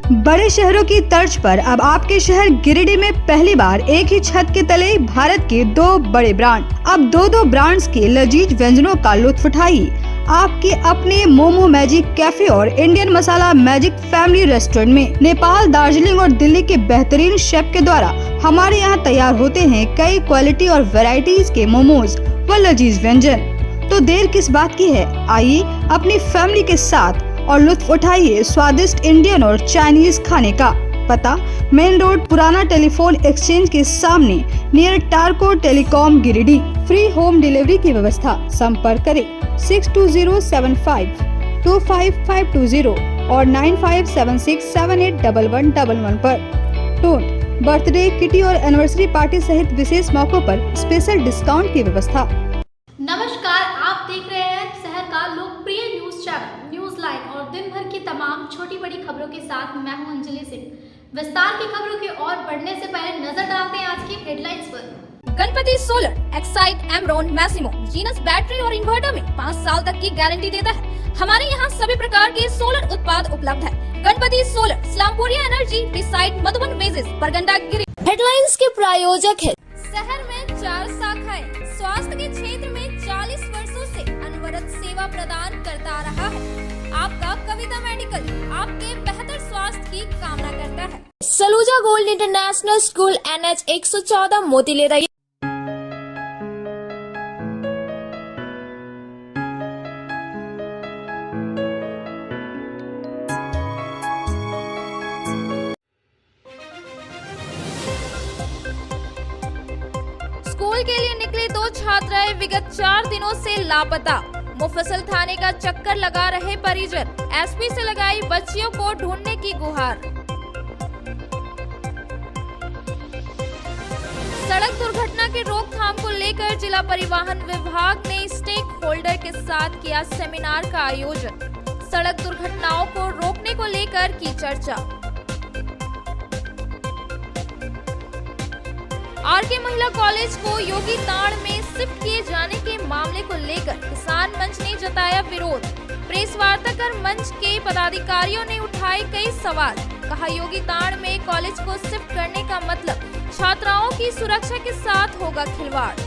बड़े शहरों की तर्ज पर अब आपके शहर गिरिडीह में पहली बार एक ही छत के तले भारत के दो बड़े ब्रांड। अब दो ब्रांड्स के लजीज व्यंजनों का लुत्फ उठाइए आपके अपने मोमो मैजिक कैफे और इंडियन मसाला मैजिक फैमिली रेस्टोरेंट में। नेपाल, दार्जिलिंग और दिल्ली के बेहतरीन शेफ के द्वारा हमारे यहाँ तैयार होते हैं कई क्वालिटी और वैरायटीज के मोमोज व लजीज व्यंजन। तो देर किस बात की है, आइए अपनी फैमिली के साथ और लुत्फ उठाइए स्वादिष्ट इंडियन और चाइनीज खाने का। पता मेन रोड, पुराना टेलीफोन एक्सचेंज के सामने, near Tarco telecom, Giridih. Free home delivery की व्यवस्था। संपर्क करें 6207525520 और 9576781111 पर। टोट बर्थडे, किटी और एनिवर्सरी पार्टी सहित विशेष मौकों पर स्पेशल डिस्काउंट की व्यवस्था। नमस्कार, आप देख रहे हैं शहर का लोकप्रिय न्यूज चैनल न्यूज लाइन और दिन भर की तमाम छोटी बड़ी खबरों के साथ मैं हूं अंजलि सिंह। विस्तार की खबरों की ओर बढ़ने से पहले नजर डालते हैं आज की हेडलाइंस पर। Ganpati solar Exide Amaron Maximo Genus battery और इन्वर्टर में 5 साल तक की गारंटी देता है। हमारे यहाँ सभी प्रकार के सोलर उत्पाद उपलब्ध है। Ganpati solar, Slampuria energy, beside Madhuban wedges, Parganda Giri. Headlines के प्रायोजक है शहर में 4 शाखाएं। स्वास्थ्य के क्षेत्र में 40 वर्षों से अनवरत सेवा प्रदान करता रहा है। आपका कविता मेडिकल आपके बेहतर स्वास्थ्य की कामना करता है। Saluja gold international school NH 114 मोतीले रही। स्कूल के लिए निकली 2 छात्राएं विगत 4 दिनों से लापता। मुफस्सिल थाने का चक्कर लगा रहे परिजन। SP से लगाई बच्चियों को ढूंढने की गुहार। सड़क दुर्घटना के रोकथाम को लेकर जिला परिवहन विभाग ने स्टेक होल्डर के साथ किया सेमिनार का आयोजन। सड़क दुर्घटनाओं को रोकने को लेकर की चर्चा। RK महिला कॉलेज को योगी ताड़ में शिफ्ट किए जाने के मामले को लेकर किसान मंच ने जताया विरोध। प्रेस वार्ता कर मंच के पदाधिकारियों ने उठाए कई सवाल। कहा योगी ताड़ में कॉलेज को शिफ्ट करने का मतलब छात्राओं की सुरक्षा के साथ होगा खिलवाड़।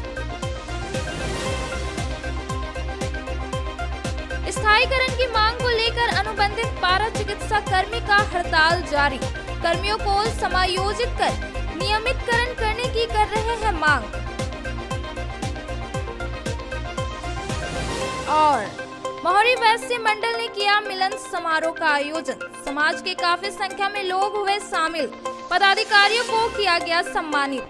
स्थायीकरण की मांग को लेकर अनुबंधित पारा चिकित्सा कर्मी का हड़ताल जारी। कर्मियों को समायोजित कर नियमितकरण करने की कर रहे हैं मांग। और मोहरी वैश्य मंडल ने किया मिलन समारोह का आयोजन। समाज के काफी संख्या में लोग हुए शामिल। पदाधिकारियों को किया गया सम्मानित।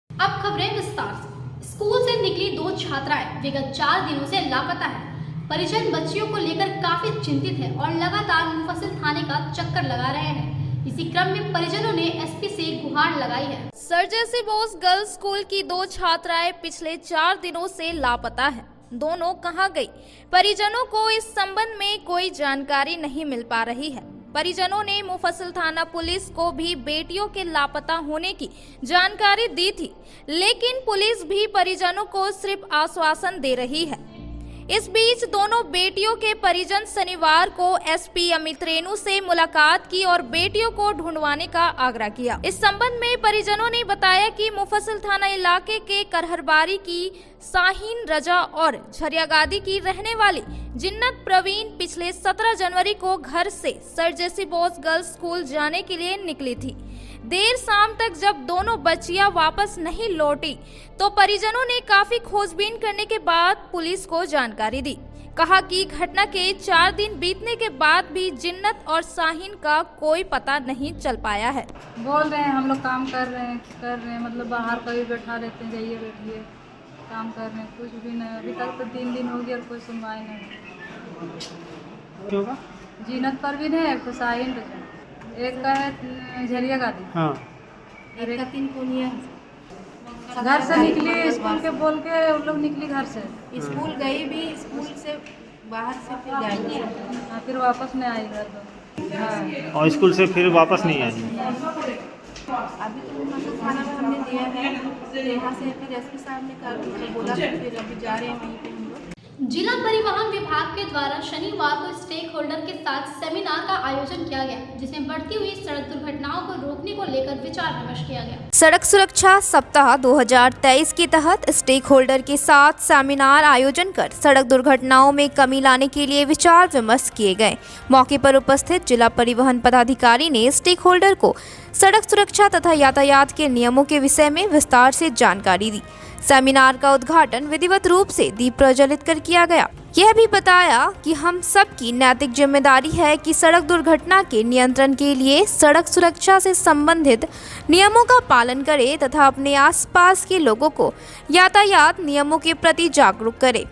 अब खबरें विस्तार से। स्कूल से निकली 2 छात्राएं विगत 4 दिनों से लापता है। परिजन बच्चियों को लेकर काफी चिंतित है और लगातार मुफस्सिल थाने का चक्कर लगा रहे हैं। इसी क्रम में परिजनों ने SP से गुहार लगाई है। सर जेसी बोस गर्ल्स स्कूल की 2 छात्राएं पिछले 4 दिनों से लापता हैं। दोनों कहां गई? परिजनों को इस संबंध में कोई जानकारी नहीं मिल पा रही है। परिजनों ने मुफस्सिल थाना पुलिस को भी बेटियों के लापता होने की जानकारी दी थी, लेकिन पुलिस भी परिजनों को सिर्फ आश्वासन दे रही है। इस बीच दोनों बेटियों के परिजन शनिवार को SP अमित रेणु से मुलाकात की और बेटियों को ढूंढवाने का आग्रह किया। इस संबंध में परिजनों ने बताया कि मुफस्सिल थाना इलाके के करहरबारी की शाहीन रजा और झरियागादी की रहने वाली जिन्नत प्रवीण पिछले 17 जनवरी को घर से सर जेसी बोस गर्ल्स स्कूल जाने के लिए निकली थी। देर शाम तक जब दोनों बच्चियां वापस नहीं लौटी तो परिजनों ने काफी खोजबीन करने के बाद पुलिस को जानकारी दी। कहा कि घटना के 4 दिन बीतने के बाद भी जिन्नत और शाहीन का कोई पता नहीं चल पाया है। बोल रहे हैं हम लोग काम कर रहे हैं मतलब बाहर कभी बैठा रहते हैं, जाइए बैठिए, काम कर रहे हैं, कुछ भी नहीं। अभी तक तो 3 दिन हो गया और कोई सुनवाई नहीं। जिन्नत परवीन है, एक तो शाहीन रजा, एक का है झरियागादी। हाँ। एक का 3 कोनिया। घर से निकली स्कूल के बोल के उन लोग निकली घर से। स्कूल गई भी, स्कूल से बाहर से फिर जाएंगे। हाँ, फिर वापस नहीं आई घर तो। हाँ। और स्कूल से फिर वापस नहीं आई। अभी तो मुफस्सिल थाना में हमने दिया है, यहाँ से फिर SP साहब ने बोला फिर अभी जा रहे हैं वहीं पे हम लोग। जिला परिवहन विभाग के द्वारा शनिवार को स्टेक होल्डर के साथ सेमिनार का आयोजन किया गया, जिसमें बढ़ती हुई सड़क दुर्घटनाओं को रोकने को लेकर विचार विमर्श किया गया। सड़क सुरक्षा सप्ताह 2023 के तहत स्टेक होल्डर के साथ सेमिनार आयोजन कर सड़क दुर्घटनाओं में कमी लाने के लिए विचार विमर्श किए गए। मौके पर उपस्थित जिला परिवहन पदाधिकारी ने स्टेक होल्डर को सड़क सुरक्षा तथा यातायात के नियमों के विषय में विस्तार से जानकारी दी। सेमिनार का उद्घाटन विधिवत रूप से दीप प्रज्वलित कर किया गया। यह भी बताया कि हम सबकी नैतिक जिम्मेदारी है कि सड़क दुर्घटना के नियंत्रण के लिए सड़क सुरक्षा से संबंधित नियमों का पालन करें तथा अपने आसपास के लोगों को यातायात नियमों के प्रति जागरूक करें।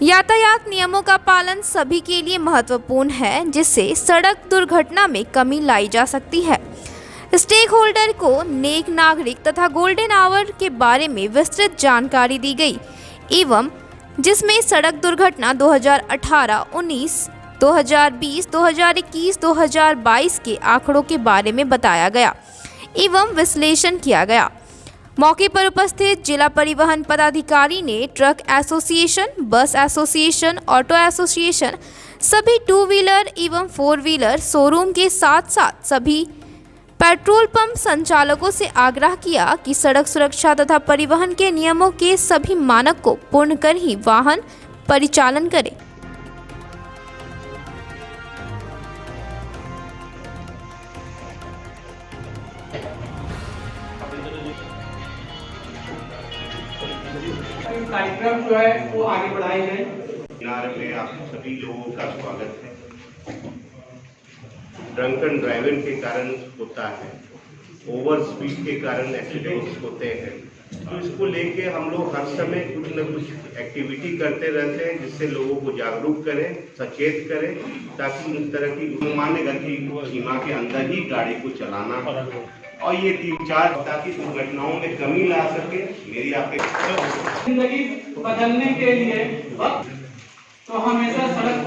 यातायात नियमों का पालन सभी के लिए महत्वपूर्ण है, जिससे सड़क दुर्घटना में कमी लाई जा सकती है। स्टेक होल्डर को नेक नागरिक तथा गोल्डन आवर के बारे में विस्तृत जानकारी दी गई एवं जिसमें सड़क दुर्घटना 2018, 19, 2020, 2021, 2022 के आंकड़ों के बारे में बताया गया एवं विश्लेषण किया गया। मौके पर उपस्थित जिला परिवहन पदाधिकारी ने ट्रक एसोसिएशन, बस एसोसिएशन, ऑटो एसोसिएशन, सभी 2 व्हीलर एवं 4 व्हीलर शोरूम के साथ साथ सभी पेट्रोल पंप संचालकों से आग्रह किया कि सड़क सुरक्षा तथा परिवहन के नियमों के सभी मानक को पूर्ण कर ही वाहन परिचालन करें। कार्यक्रम जो है वो आगे बढ़ाए गए। सेमिनार में आप सभी लोगों का स्वागत है। ड्रंक एंड ड्राइविंग के कारण होता है, ओवर स्पीड के कारण एक्सीडेंट्स होते हैं, तो इसको लेके हम लोग हर समय कुछ न कुछ एक्टिविटी करते रहते हैं, जिससे लोगों को जागरूक करें, सचेत करें, ताकि इस तरह की मान्य गति सीमा के अंदर ही गाड़ी को चलाना और ये 3-4 ताकि दुर्घटनाओं में कमी ला सके। मेरी आपके जिंदगी बदलने के लिए तो हमेशा सड़क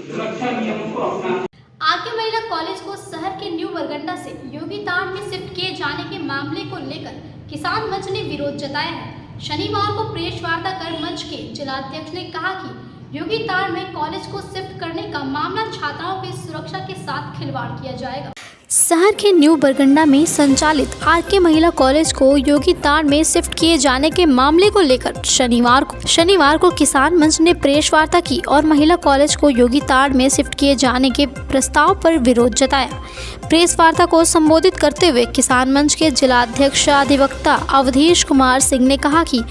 सुरक्षा नियमों को अपनाना। आरके महिला कॉलेज को शहर के न्यू बरगंडा से योगी तांड़ में शिफ्ट किए जाने के मामले को लेकर किसान मंच ने विरोध जताया है। शनिवार को प्रेस वार्ता कर मंच के जिलाध्यक्ष ने कहा कि योगी तांड़ में कॉलेज को शिफ्ट करने का मामला छात्राओं की सुरक्षा के साथ खिलवाड़ किया जाएगा। शहर के न्यू बरगंडा में संचालित आरके महिला कॉलेज को योगी तांड़ में शिफ्ट किए जाने के मामले को लेकर शनिवार को किसान मंच ने प्रेस वार्ता की और महिला कॉलेज को योगी तांड़ में शिफ्ट किए जाने के प्रस्ताव पर विरोध जताया। प्रेस वार्ता को संबोधित करते हुए किसान मंच के जिलाध्यक्ष अधिवक्ता अवधेश कुमार सिंह ने कहा कि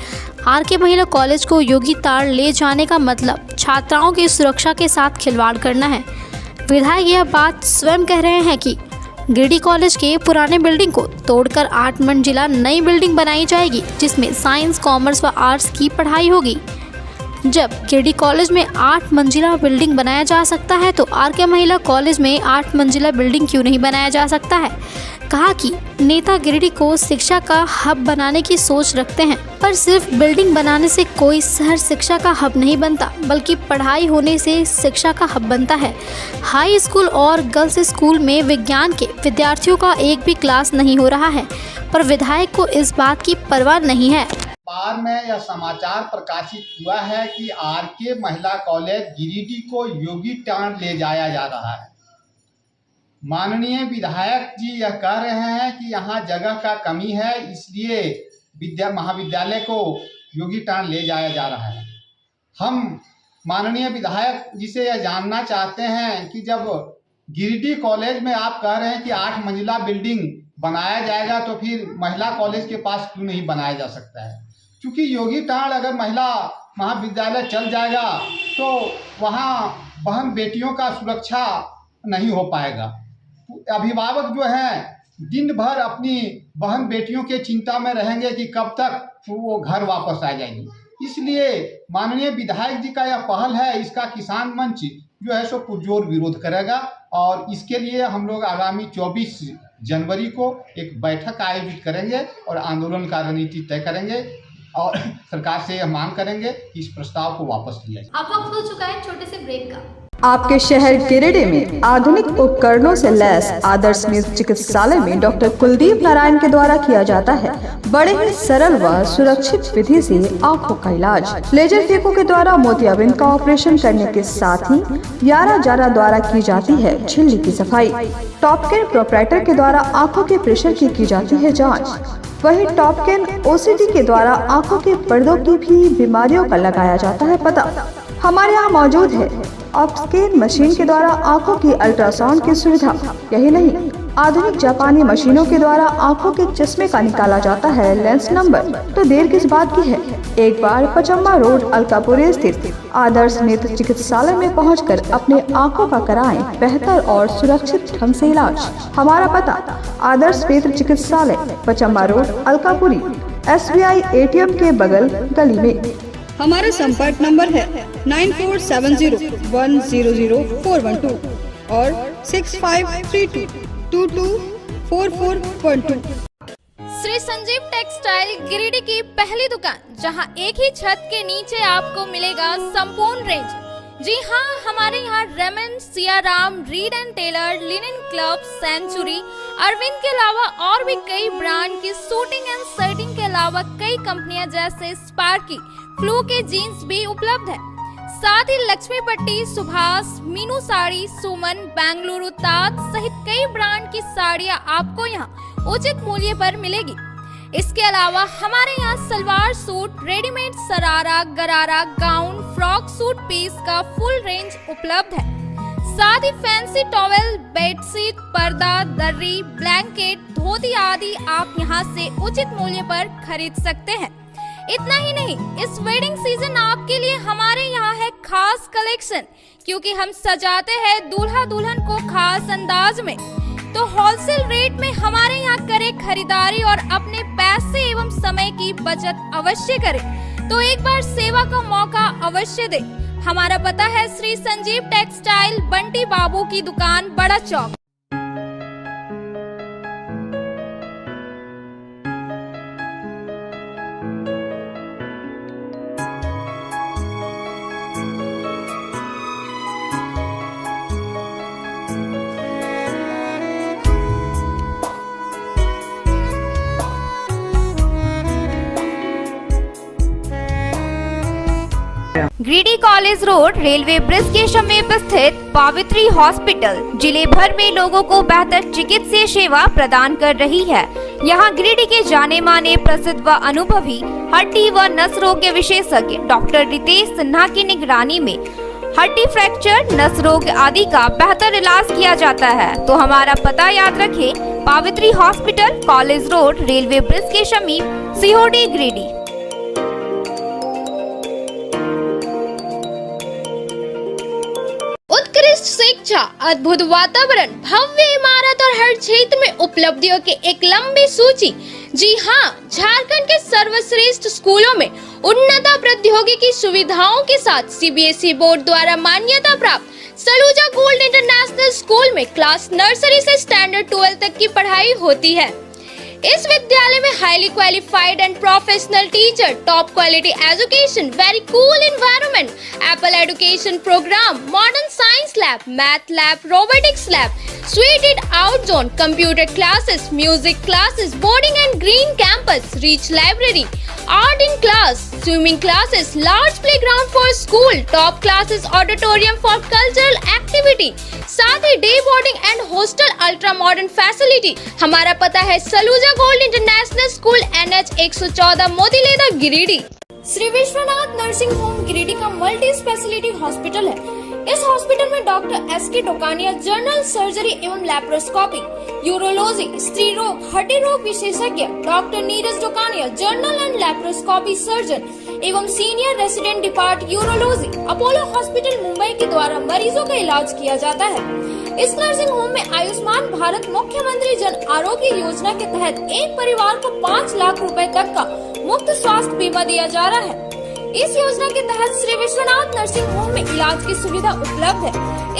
आरके महिला कॉलेज को योगी तांड़ ले जाने का मतलब छात्राओं की सुरक्षा के साथ खिलवाड़ करना है। विधायक यह बात स्वयं कह रहे हैं कि गिरिडीह कॉलेज के पुराने बिल्डिंग को तोड़कर 8 मंजिला नई बिल्डिंग बनाई जाएगी, जिसमें साइंस, कॉमर्स व आर्ट्स की पढ़ाई होगी। जब गिरिडीह कॉलेज में 8 मंजिला बिल्डिंग बनाया जा सकता है तो आरके महिला कॉलेज में 8 मंजिला बिल्डिंग क्यों नहीं बनाया जा सकता है। कहा कि नेता गिरिडीह को शिक्षा का हब बनाने की सोच रखते हैं, पर सिर्फ बिल्डिंग बनाने से कोई शहर शिक्षा का हब नहीं बनता, बल्कि पढ़ाई होने से शिक्षा का हब बनता है। हाई स्कूल और गर्ल्स स्कूल में विज्ञान के विद्यार्थियों का एक भी क्लास नहीं हो रहा है, पर विधायक को इस बात की परवाह नहीं है। अखबार में यह समाचार प्रकाशित हुआ है कि आरके महिला कॉलेज गिरिडीह को योगी तांड़ ले जाया जा रहा है। माननीय विधायक जी यह कह रहे हैं कि यहाँ जगह का कमी है, इसलिए महाविद्यालय को योगी तांड़ ले जाया जा रहा है। हम माननीय विधायक जी से यह जानना चाहते हैं कि जब गिरिडीह कॉलेज में आप कह रहे हैं कि 8 मंजिला बिल्डिंग बनाया जाएगा, तो फिर महिला कॉलेज के पास क्यों नहीं बनाया जा सकता है? क्योंकि योगी तांड़ अगर महिला महाविद्यालय चल जाएगा तो वहाँ बहन बेटियों का सुरक्षा नहीं हो पाएगा। अभिभावक जो हैं दिन भर अपनी बहन बेटियों के चिंता में रहेंगे कि कब तक वो घर वापस आ जाएंगी। इसलिए माननीय विधायक जी का यह पहल है, इसका किसान मंच जो है सो पुरजोर विरोध करेगा और इसके लिए हम लोग आगामी 24 जनवरी को एक बैठक आयोजित करेंगे और आंदोलन का रणनीति तय करेंगे और सरकार से यह मांग करेंगे कि इस प्रस्ताव को वापस लिया जाए। अब वक्त हो चुका है छोटे से ब्रेक का। आपके शहर गिरिडीह में आधुनिक उपकरणों से लैस आदर्श नेत्र चिकित्सालय में डॉक्टर कुलदीप नारायण के द्वारा किया जाता है बड़े ही सरल व सुरक्षित विधि से आँखों का इलाज। लेजर फेको के द्वारा मोतियाबिंद का ऑपरेशन करने के साथ ही यारा जारा द्वारा की जाती है झिल्ली की सफाई। टॉपकेन प्रोपराइटर के द्वारा आँखों के प्रेशर की जाती है जाँच। वही टॉपकेन ओसीडी के द्वारा आँखों के पर्दों की भी बीमारियों का लगाया जाता है पता। हमारे यहाँ मौजूद है ऑप्टिकल मशीन के द्वारा आंखों की अल्ट्रासाउंड की सुविधा। यही नहीं, आधुनिक जापानी मशीनों के द्वारा आंखों के चश्मे का निकाला जाता है लेंस नंबर। तो देर किस बात की है, एक बार पचम्मा रोड अलकापुरी स्थित आदर्श नेत्र चिकित्सालय में पहुंचकर अपने आंखों का कराएं बेहतर और सुरक्षित ढंग से इलाज। हमारा पता आदर्श नेत्र चिकित्सालय Pachamba road Alkapuri SBI ATM के बगल गली में। हमारा संपर्क नंबर है 9470100412 और 6532224412। श्री संजीव टेक्सटाइल गिरिडीह की पहली दुकान, जहां एक ही छत के नीचे आपको मिलेगा संपूर्ण रेंज। जी हाँ, हमारे यहाँ Raymond, Siyaram, Reid and Taylor, Linen Club, Century, Arvind के अलावा और भी कई ब्रांड की सूटिंग एंड शर्टिंग के अलावा कई कंपनियां जैसे स्पार्की, फ्लू के जीन्स भी उपलब्ध है। साथ ही लक्ष्मी पट्टी, सुभाष, मीनू साड़ी, सुमन, बेंगलुरु ताज सहित कई ब्रांड की साड़ियां आपको यहाँ उचित मूल्य पर मिलेगी। इसके अलावा हमारे यहाँ सलवार सूट, रेडीमेड सरारा, गरारा, गाउन, फ्रॉक सूट पीस का फुल रेंज उपलब्ध है। साथ ही फैंसी टॉवेल, बेडशीट, पर्दा, दर्री, ब्लैंकेट, धोती आदि आप यहाँ से उचित मूल्य पर खरीद सकते हैं। इतना ही नहीं, इस वेडिंग सीजन आपके लिए हमारे यहाँ है खास कलेक्शन, क्योंकि हम सजाते हैं दूल्हा दुल्हन को खास अंदाज में। तो होलसेल रेट में हमारे यहाँ करें खरीदारी और अपने पैसे एवं समय की बचत अवश्य करें। तो एक बार सेवा का मौका अवश्य दें। हमारा पता है श्री संजीव टेक्सटाइल, बंटी बाबू की दुकान, Bada Chowk. Giridih college road railway bridge के समीप स्थित पावित्री हॉस्पिटल जिले भर में लोगों को बेहतर चिकित्सीय सेवा प्रदान कर रही है। यहाँ गिरिडीह के जाने माने प्रसिद्ध व अनुभवी हड्डी व नस रोग के विशेषज्ञ डॉक्टर रितेश सिन्हा की निगरानी में हड्डी फ्रैक्चर, नस रोग आदि का बेहतर इलाज किया जाता है। तो हमारा पता याद रखें, Pavitri hospital, college road, railway bridge के समीप, सीहोडी, गिरिडीह। उत्कृष्ट शिक्षा, अद्भुत वातावरण, भव्य इमारत और हर क्षेत्र में उपलब्धियों की एक लंबी सूची। जी हाँ, झारखंड के सर्वश्रेष्ठ स्कूलों में उन्नत प्रौद्योगिकी सुविधाओं के साथ CBSE बोर्ड द्वारा मान्यता प्राप्त सलूजा गोल्ड इंटरनेशनल स्कूल में क्लास नर्सरी से स्टैंडर्ड 12 तक की पढ़ाई होती है। इस विद्यालय में highly qualified and professional teacher, top quality education, very cool environment, Apple education program, modern science lab, math lab, robotics lab, suited out zone, computer classes, music classes, boarding and green campus, rich library, art in class, swimming classes, large playground for school, top classes, auditorium for cultural activity, साथ ही day boarding and hostel, ultra modern facility. हमारा पता है Saluja gold international school, NH 114, Motileda, Giridih. Shri Vishwanath nursing home Giridih का multi speciality hospital है। इस hospital में doctor SK Tokania general surgery एवं लैप्रोस्कोपी, यूरोलॉजी, स्त्री रोग, हड्डी रोग विशेषज्ञ, doctor Neeraj Tokania general and laparoscopy surgeon एवं senior resident depart urology, Apollo hospital Mumbai के द्वारा मरीजों का इलाज किया जाता है। इस नर्सिंग होम में आयुष्मान भारत मुख्यमंत्री जन आरोग्य योजना के तहत एक परिवार को 5 लाख रुपए तक का मुफ्त स्वास्थ्य बीमा दिया जा रहा है। इस योजना के तहत श्री विश्वनाथ नर्सिंग होम में इलाज की सुविधा उपलब्ध है।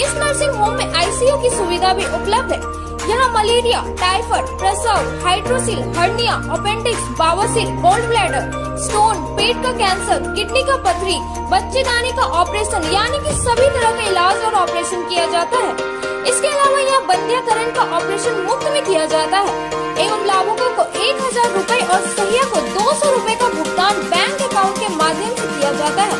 इस नर्सिंग होम में ICU की सुविधा भी उपलब्ध है। यहाँ मलेरिया, टाइफाइड, प्रसव, हाइड्रोसिल, हर्निया, अपेंडिक्स, बावासीर, गोल्ड ब्लैडर, स्टोन, पेट का कैंसर, किडनी का पथरी, बच्चेदानी का ऑपरेशन यानी कि सभी तरह का इलाज और ऑपरेशन किया जाता है। इसके अलावा यहाँ बंध्याकरण का ऑपरेशन मुफ्त में किया जाता है एवं लाभुकों को 1000 रुपए और सहिया को 200 रुपए का भुगतान बैंक अकाउंट के माध्यम से किया जाता है।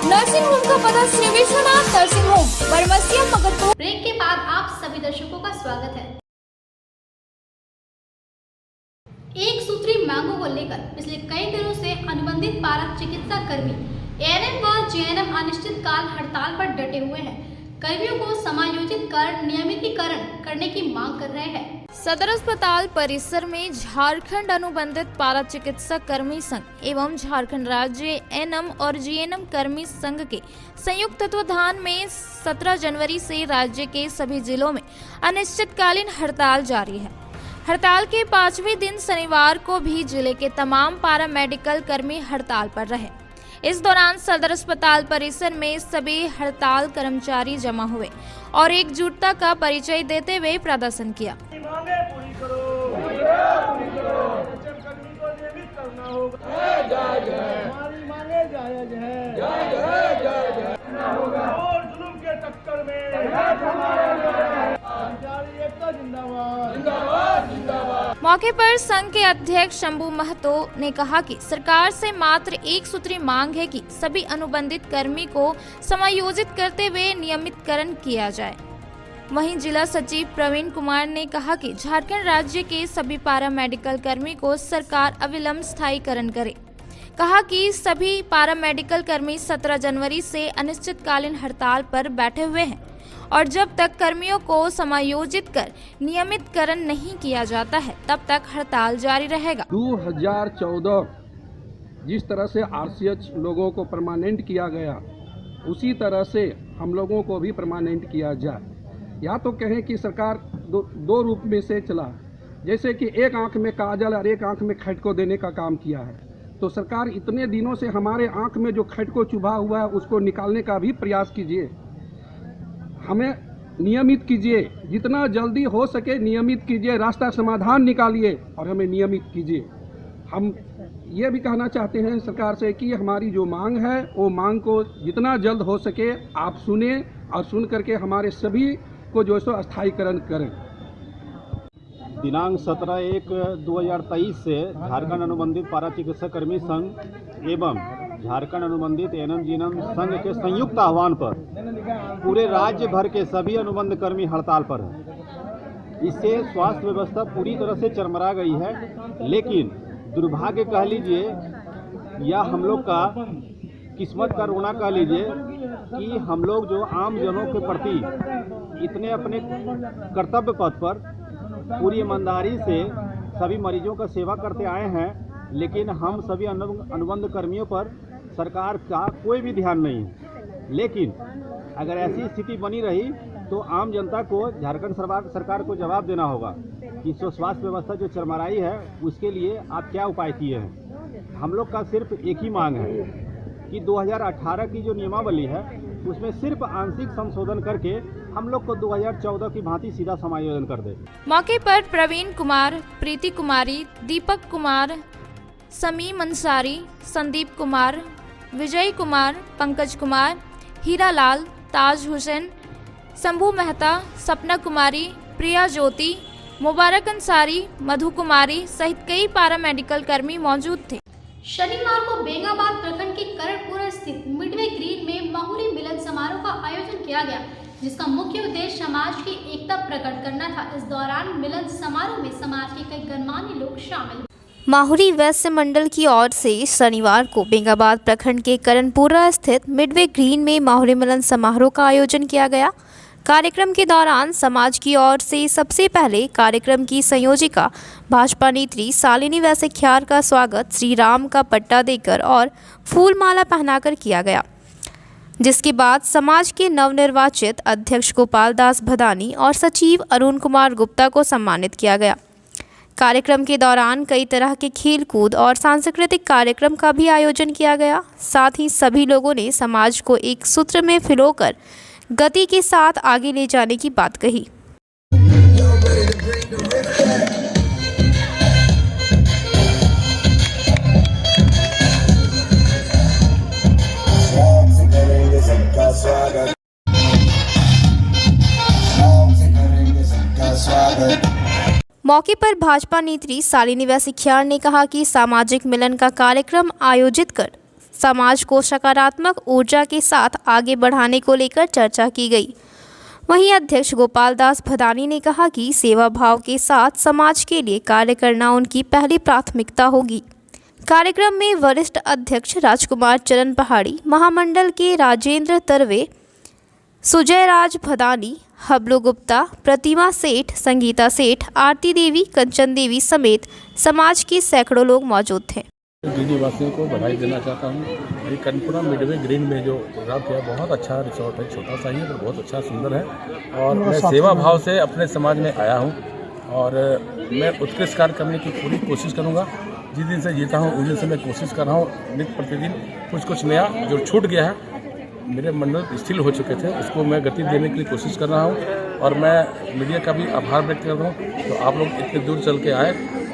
नर्सिंग होम का पता Shri Vishwanath nursing home, Barmasia, Magarpur. Break के बाद आप सभी दर्शकों का स्वागत है। एक सूत्री मांगों को लेकर पिछले कई दिनों से अनुबंधित पारा चिकित्सा कर्मी एएनएम व जेएनएम अनिश्चितकाल हड़ताल पर डटे हुए हैं। कर्मियों को समायोजित कर नियमितीकरण करने की मांग कर रहे हैं। सदर अस्पताल परिसर में झारखंड अनुबंधित पारा चिकित्सा कर्मी संघ एवं झारखंड राज्य एएनएम और जीएनएम कर्मी संघ के संयुक्त तत्वाधान में 17 जनवरी से राज्य के सभी जिलों में अनिश्चितकालीन हड़ताल जारी है। हड़ताल के 5वें दिन शनिवार को भी जिले के तमाम पारा मेडिकल कर्मी हड़ताल पर रहे। इस दौरान सदर अस्पताल परिसर में सभी हड़ताल कर्मचारी जमा हुए और एकजुटता का परिचय देते हुए प्रदर्शन किया। मौके पर संघ के अध्यक्ष शंभू महतो ने कहा कि सरकार से मात्र एक सूत्री मांग है कि सभी अनुबंधित कर्मी को समायोजित करते हुए नियमितकरण किया जाए। वहीं जिला सचिव प्रवीण कुमार ने कहा कि झारखंड राज्य के सभी पारा मेडिकल कर्मी को सरकार अविलंब स्थायीकरण करे। कहा कि सभी पारा मेडिकल कर्मी 17 जनवरी से अनिश्चितकालीन हड़ताल पर बैठे हुए हैं और जब तक कर्मियों को समायोजित कर नियमितकरण नहीं किया जाता है तब तक हड़ताल जारी रहेगा। 2014 जिस तरह से आरसीएच लोगों को परमानेंट किया गया उसी तरह से हम लोगों को भी परमानेंट किया जाए। या तो कहें कि सरकार दो रूप में से चला, जैसे कि एक आंख में काजल और एक आंख में खटको देने का काम किया है, तो सरकार इतने दिनों से हमारे आंख में जो खटको चुभा हुआ है उसको निकालने का भी प्रयास कीजिए। हमें नियमित कीजिए, जितना जल्दी हो सके नियमित कीजिए, रास्ता समाधान निकालिए और हमें नियमित कीजिए। हम ये भी कहना चाहते हैं सरकार से कि हमारी जो मांग है वो मांग को जितना जल्द हो सके आप सुने और सुन करके हमारे सभी को जो सो स्थायीकरण करें। दिनांक 17/1/2023 से झारखंड अनुबंधित पारा चिकित्सा कर्मी संघ एवं झारखंड अनुबंधित एएनएम जीएनएम संघ के संयुक्त आह्वान पर पूरे राज्य भर के सभी अनुबंध कर्मी हड़ताल पर हैं। इससे स्वास्थ्य व्यवस्था पूरी तरह से चरमरा गई है, लेकिन दुर्भाग्य कह लीजिए या हम लोग का किस्मत का रोना कह लीजिए कि हम लोग जो आम जनों के प्रति इतने अपने कर्तव्य पथ पर पूरी ईमानदारी से सभी मरीजों का सेवा करते आए हैं, लेकिन हम सभी अनुबंध कर्मियों पर सरकार का कोई भी ध्यान नहीं है। लेकिन अगर ऐसी स्थिति बनी रही तो आम जनता को झारखंड सरकार को जवाब देना होगा कि स्वास्थ्य व्यवस्था जो चरमराई है उसके लिए आप क्या उपाय किए हैं। हम लोग का सिर्फ एक ही मांग है कि 2018 की जो नियमावली है उसमें सिर्फ आंशिक संशोधन करके हम लोग को 2014 की भांति सीधा समायोजन कर दे। मौके पर प्रवीण कुमार, प्रीति कुमारी, दीपक कुमार, समीम अंसारी, संदीप कुमार, विजय कुमार, पंकज कुमार, हीरालाल, ताज हुसैन, शंभू मेहता, सपना कुमारी, प्रिया ज्योति, मुबारक अंसारी, मधु कुमारी सहित कई पारा मेडिकल कर्मी मौजूद थे। शनिवार को बेंगाबाद प्रखंड के करणपुरा स्थित मिडवे ग्रीन में माहौरी मिलन समारोह का आयोजन किया गया, जिसका मुख्य उद्देश्य समाज की एकता प्रकट करना था। इस दौरान मिलन समारोह में समाज के कई गणमान्य लोग शामिल। माहुरी वैश्य मंडल की ओर से शनिवार को बेंगाबाद प्रखंड के करणपुरा स्थित मिडवे ग्रीन में माहुरी मिलन समारोह का आयोजन किया गया। कार्यक्रम के दौरान समाज की ओर से सबसे पहले कार्यक्रम की संयोजिका भाजपा नेत्री शालिनी वैश्यख्यार का स्वागत श्री राम का पट्टा देकर और फूल माला पहनाकर किया गया, जिसके बाद समाज के नवनिर्वाचित अध्यक्ष गोपाल दास भदानी और सचिव अरुण कुमार गुप्ता को सम्मानित किया गया। कार्यक्रम के दौरान कई तरह के खेल कूद और सांस्कृतिक कार्यक्रम का भी आयोजन किया गया। साथ ही सभी लोगों ने समाज को एक सूत्र में पिरोकर गति के साथ आगे ले जाने की बात कही। मौके पर भाजपा नेत्री शालिनी वैसिखियार ने कहा कि सामाजिक मिलन का कार्यक्रम आयोजित कर समाज को सकारात्मक ऊर्जा के साथ आगे बढ़ाने को लेकर चर्चा की गई। वहीं अध्यक्ष गोपाल दास भदानी ने कहा कि सेवा भाव के साथ समाज के लिए कार्य करना उनकी पहली प्राथमिकता होगी। कार्यक्रम में वरिष्ठ अध्यक्ष राजकुमार चरण पहाड़ी, महामंडल के राजेंद्र तरवे, सुजय राज भदानी, हबलू गुप्ता, प्रतिमा सेठ, संगीता सेठ, आरती देवी, कंचन देवी समेत समाज के सैकड़ों लोग मौजूद थे। गिरिडीह वासियों को बधाई देना चाहता हूँ। ये कनपुरा मिडवे ग्रीन में जो प्रोग्राम किया बहुत अच्छा रिसोर्ट है, छोटा सा ही है पर बहुत अच्छा सुंदर है। और मैं सेवा भाव से अपने समाज में आया हूँ और मैं उत्कृष्ट कार्य करने की पूरी कोशिश करूँगा। जिस दिन से जीता हूँ उस दिन से मैं कोशिश कर रहा हूँ नित्य प्रतिदिन कुछ नया जो छूट गया है, मेरे मंडल स्थिर हो चुके थे, उसको मैं गति देने के लिए कोशिश कर रहा हूँ। और मैं मीडिया का भी आभार व्यक्त करता हूँ तो आप लोग इतने दूर चल के आए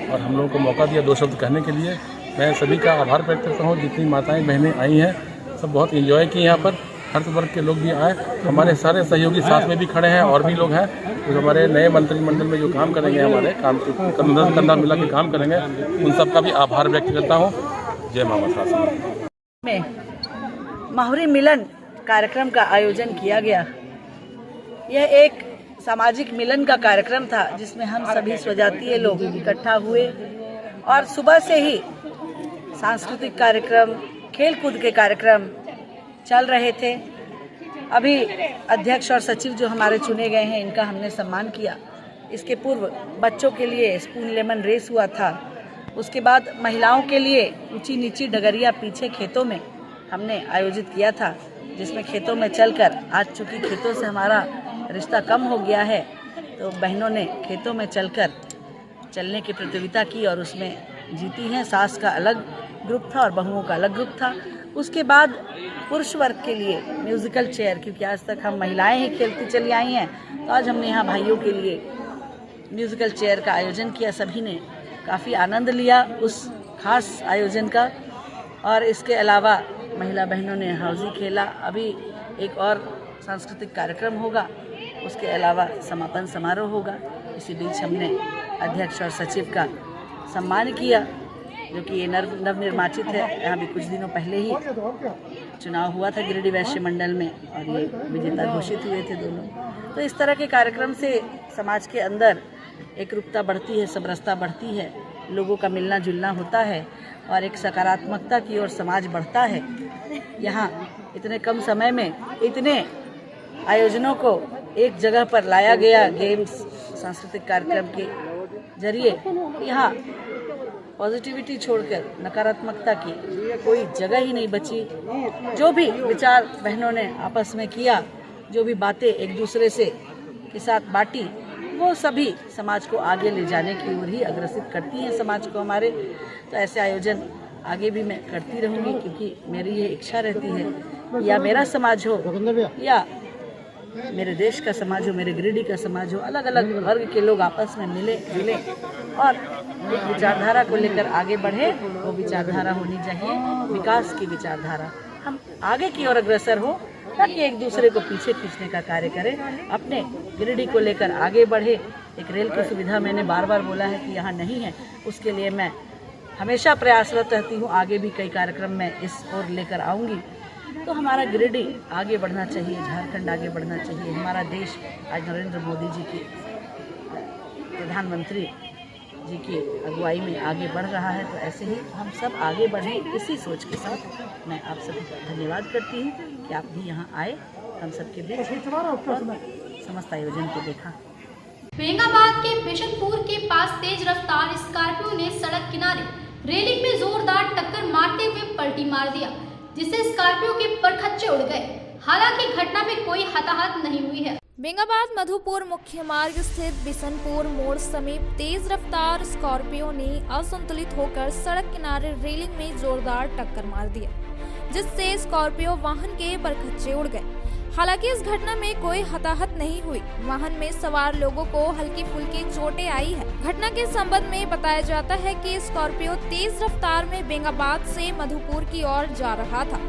और हम लोगों को मौका दिया 2 शब्द कहने के लिए। मैं सभी का आभार व्यक्त करता हूँ। जितनी माताएं बहनें आई हैं सब बहुत एंजॉय की। यहाँ पर हर वर्ग के लोग भी आए, हमारे सारे सहयोगी साथ में भी खड़े हैं और भी लोग हैं जो हमारे नए मंत्रिमंडल में जो काम करेंगे, हमारे काम कंधा मिला के काम करेंगे, उन सब का भी आभार व्यक्त करता हूँ। जय मामा शासन में माहुरी मिलन कार्यक्रम का आयोजन किया गया। यह एक सामाजिक मिलन का कार्यक्रम था जिसमें हम सभी स्वजातीय लोग इकट्ठा हुए और सुबह से ही सांस्कृतिक कार्यक्रम, खेलकूद के कार्यक्रम चल रहे थे। अभी अध्यक्ष और सचिव जो हमारे चुने गए हैं इनका हमने सम्मान किया। इसके पूर्व बच्चों के लिए स्पून लेमन रेस हुआ था। उसके बाद महिलाओं के लिए ऊंची नीची डगरिया पीछे खेतों में हमने आयोजित किया था, जिसमें खेतों में चलकर, आज चूँकि खेतों से हमारा रिश्ता कम हो गया है तो बहनों ने खेतों में चलकर चलने की प्रतियोगिता की और उसमें जीती हैं। सास का अलग ग्रुप था और बहुओं का अलग ग्रुप था। उसके बाद पुरुष वर्ग के लिए म्यूज़िकल चेयर, क्योंकि आज तक हम महिलाएं ही खेलती चली आई हैं, तो आज हमने यहाँ भाइयों के लिए म्यूज़िकल चेयर का आयोजन किया। सभी ने काफ़ी आनंद लिया उस खास आयोजन का। और इसके अलावा महिला बहनों ने हौजी खेला। अभी एक और सांस्कृतिक कार्यक्रम होगा, उसके अलावा समापन समारोह होगा। इसी बीच हमने अध्यक्ष और सचिव का सम्मान किया, जो कि ये नवनिर्वाचित है। यहाँ भी कुछ दिनों पहले ही चुनाव हुआ था गिरिडीह वैश्य मंडल में और ये विजेता घोषित हुए थे दोनों। तो इस तरह के कार्यक्रम से समाज के अंदर एकरूपता बढ़ती है, समरसता बढ़ती है, लोगों का मिलना जुलना होता है और एक सकारात्मकता की ओर समाज बढ़ता है। यहाँ इतने कम समय में इतने आयोजनों को एक जगह पर लाया गया, गेम्स, सांस्कृतिक कार्यक्रम के जरिए। यहाँ पॉजिटिविटी छोड़कर नकारात्मकता की कोई जगह ही नहीं बची। जो भी विचार बहनों ने आपस में किया, जो भी बातें एक दूसरे से के साथ बांटी, वो सभी समाज को आगे ले जाने की ओर ही अग्रसित करती हैं समाज को हमारे। तो ऐसे आयोजन आगे भी मैं करती रहूँगी, क्योंकि मेरी ये इच्छा रहती है या मेरा समाज हो या मेरे देश का समाज हो, मेरे गिरिडीह का समाज हो, अलग अलग वर्ग के लोग आपस में मिले जुले और एक विचारधारा को लेकर आगे बढ़े। वो विचारधारा होनी चाहिए विकास की विचारधारा। हम आगे की ओर अग्रसर हो, ताकि एक दूसरे को पीछे खींचने का कार्य करें, अपने गिरिडीह को लेकर आगे बढ़े। एक रेल की सुविधा मैंने बार बार बोला है कि यहाँ नहीं है, उसके लिए मैं हमेशा प्रयासरत रहती हूँ। आगे भी कई कार्यक्रम मैं इस ओर लेकर आऊँगी। तो हमारा गिरिडीह आगे बढ़ना चाहिए, झारखंड आगे बढ़ना चाहिए। हमारा देश आज नरेंद्र मोदी जी की, प्रधानमंत्री जी की अगुवाई में आगे बढ़ रहा है। तो ऐसे ही हम सब आगे बढ़ें, इसी सोच के साथ मैं आप सभी का धन्यवाद करती हूँ कि आप भी यहाँ आए, हम सबके बीच समस्त आयोजन को देखा। बेंगाबाद के बिशनपुर के पास तेज रफ्तार स्कॉर्पियो ने सड़क किनारे रेलिंग में जोरदार टक्कर मारते हुए पलटी मार दिया, जिससे स्कॉर्पियो के परखच्चे उड़ गए। हालांकि घटना में कोई हताहत नहीं हुई है। बेंगाबाद मधुपुर मुख्य मार्ग स्थित बिशनपुर मोड़ समीप तेज रफ्तार स्कॉर्पियो ने असंतुलित होकर सड़क किनारे रेलिंग में जोरदार टक्कर मार दिया, जिससे स्कॉर्पियो वाहन के परखच्चे उड़ गए। हालांकि इस घटना में कोई हताहत नहीं हुई। वाहन में सवार लोगों को हल्की फुल्की चोटें आई है। घटना के संबंध में बताया जाता है कि स्कॉर्पियो तेज रफ्तार में बेंगाबाद से मधुपुर की ओर जा रहा था।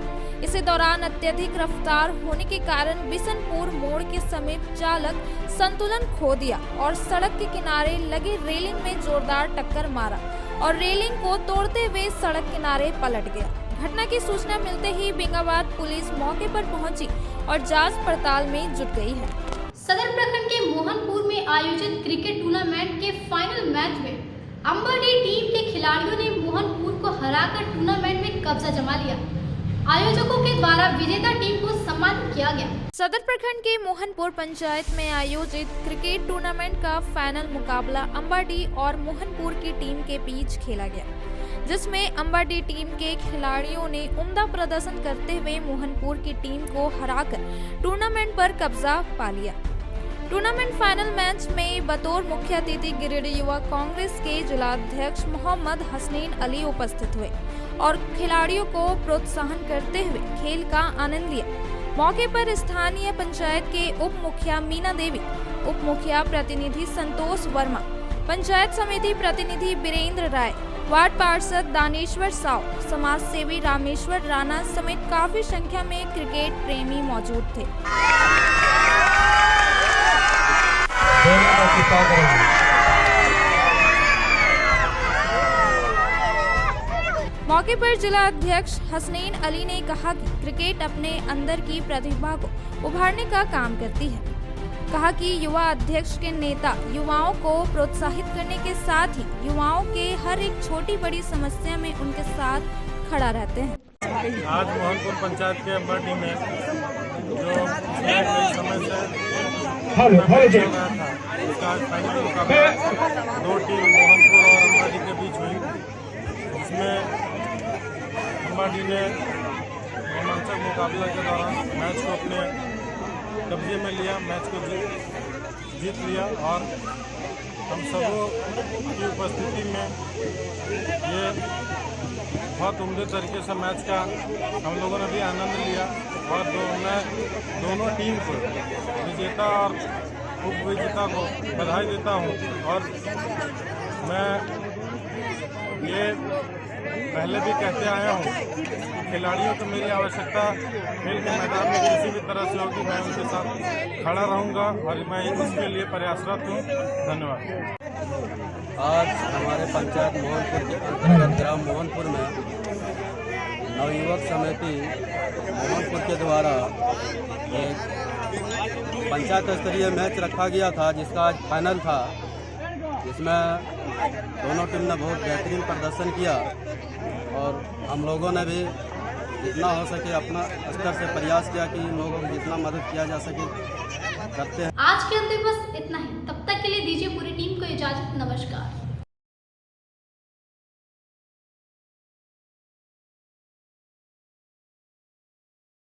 इसी दौरान अत्यधिक रफ्तार होने के कारण बिशनपुर मोड़ के समीप चालक संतुलन खो दिया और सड़क के किनारे लगे रेलिंग में जोरदार टक्कर मारा और रेलिंग को तोड़ते हुए सड़क किनारे पलट गया। घटना की सूचना मिलते ही बिंगाबाद पुलिस मौके पर पहुंची और जांच पड़ताल में जुट गई है। सदर प्रखंड के मोहनपुर में आयोजित क्रिकेट टूर्नामेंट के फाइनल मैच में अंबाडी टीम के खिलाड़ियों ने मोहनपुर को हराकर टूर्नामेंट में कब्जा जमा लिया। आयोजकों के द्वारा विजेता टीम को सम्मानित किया गया। सदर प्रखंड के मोहनपुर पंचायत में आयोजित क्रिकेट टूर्नामेंट का फाइनल मुकाबला अंबाडी और मोहनपुर की टीम के बीच खेला गया, जिसमें अंबाडी टीम के खिलाड़ियों ने उम्दा प्रदर्शन करते हुए मोहनपुर की टीम को हराकर टूर्नामेंट पर कब्जा पा लिया। टूर्नामेंट फाइनल मैच में बतौर मुख्य अतिथि गिरिडीह युवा कांग्रेस के जिलाध्यक्ष मोहम्मद हसनैन अली उपस्थित हुए और खिलाड़ियों को प्रोत्साहन करते हुए खेल का आनंद लिया। मौके पर स्थानीय पंचायत के उप मुखिया मीना देवी, उप मुखिया प्रतिनिधि संतोष वर्मा, पंचायत समिति प्रतिनिधि बीरेंद्र राय, वार्ड पार्षद दानेश्वर साव, समाज सेवी रामेश्वर राणा समेत काफी संख्या में क्रिकेट प्रेमी मौजूद थे। मौके पर जिला अध्यक्ष हसनैन अली ने कहा कि क्रिकेट अपने अंदर की प्रतिभा को उभारने का काम करती है। कहा कि युवा अध्यक्ष के नेता युवाओं को प्रोत्साहित करने के साथ ही युवाओं के हर एक छोटी बड़ी समस्या में उनके साथ खड़ा रहते हैं। आज मोहनपुर पंचायत के अंबाडी में जो समय से उसका फाइनल मुकाबला दो टीम मोहनपुर और अंबाडी के बीच हुई, जिसमें अंबाडी ने रोमांचक मुकाबला के दौरान मैच को अपने कब्जे में लिया, मैच को जीत लिया और हम सबों की उपस्थिति में ये बहुत उम्दे तरीके से मैच का हम लोगों ने भी आनंद लिया और मैं दोनों टीम को विजेता और उप विजेता को बधाई देता हूं। और मैं ये पहले भी कहते आया हूं कि खिलाड़ियों को मेरी आवश्यकता खेल के मैदान में किसी भी तरह से होगी, मैं उनके साथ खड़ा रहूंगा और मैं इसके लिए प्रयासरत हूं। धन्यवाद। आज हमारे पंचायत मोहनपुर के अंतर्गत ग्राम मोहनपुर में नवयुवक समिति मोहनपुर के द्वारा एक पंचायत स्तरीय मैच रखा गया था, जिसका आज फाइनल था, जिसमें दोनों टीम ने बहुत बेहतरीन प्रदर्शन किया और हम लोगों ने भी जितना हो सके अपना स्तर से प्रयास किया कि लोगों को जितना मदद किया जा सके करते हैं। आज के अंत में बस इतना ही। तब तक के लिए दीजिए पूरी टीम को इजाजत। नमस्कार।